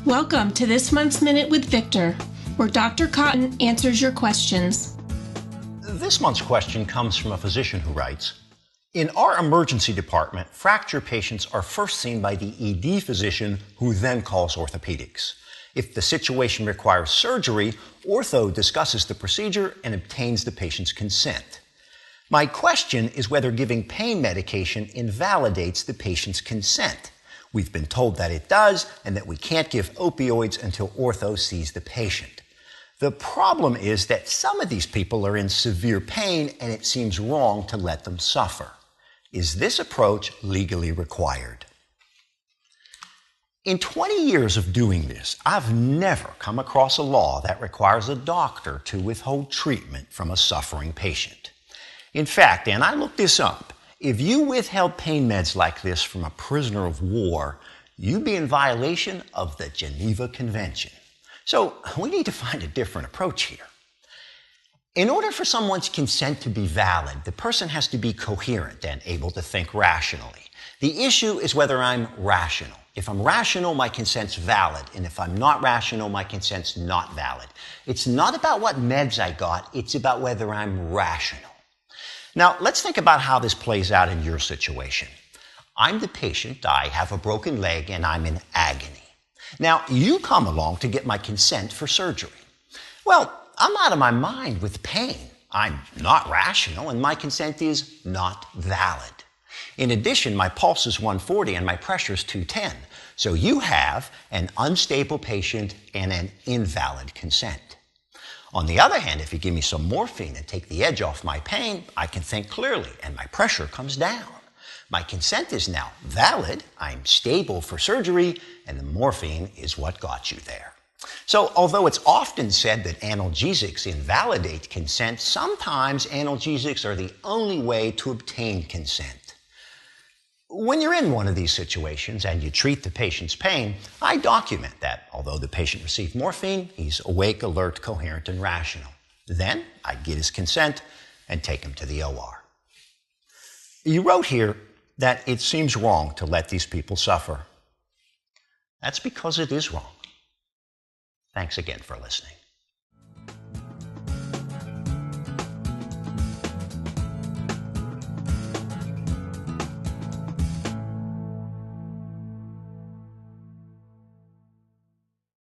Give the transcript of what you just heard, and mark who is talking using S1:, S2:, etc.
S1: Welcome to this month's Minute with Victor, where Dr. Cotton answers your questions.
S2: This month's question comes from a physician who writes, "In our emergency department, fracture patients are first seen by the ED physician who then calls orthopedics. If the situation requires surgery, ortho discusses the procedure and obtains the patient's consent. My question is whether giving pain medication invalidates the patient's consent. We've been told that it does and that we can't give opioids until ortho sees the patient. The problem is that some of these people are in severe pain and it seems wrong to let them suffer. Is this approach legally required?" In 20 years of doing this, I've never come across a law that requires a doctor to withhold treatment from a suffering patient. In fact, and I looked this up, if you withheld pain meds like this from a prisoner of war, you'd be in violation of the Geneva Convention. So we need to find a different approach here. In order for someone's consent to be valid, the person has to be coherent and able to think rationally. The issue is whether I'm rational. If I'm rational, my consent's valid, and if I'm not rational, my consent's not valid. It's not about what meds I got, it's about whether I'm rational. Now, let's think about how this plays out in your situation. I'm the patient, I have a broken leg, and I'm in agony. Now, you come along to get my consent for surgery. Well, I'm out of my mind with pain. I'm not rational, and my consent is not valid. In addition, my pulse is 140 and my pressure is 210. So you have an unstable patient and an invalid consent. On the other hand, if you give me some morphine and take the edge off my pain, I can think clearly and my pressure comes down. My consent is now valid, I'm stable for surgery, and the morphine is what got you there. So although it's often said that analgesics invalidate consent, sometimes analgesics are the only way to obtain consent. When you're in one of these situations and you treat the patient's pain, I document that although the patient received morphine, he's awake, alert, coherent, and rational. Then I get his consent and take him to the OR. You wrote here that it seems wrong to let these people suffer. That's because it is wrong. Thanks again for listening.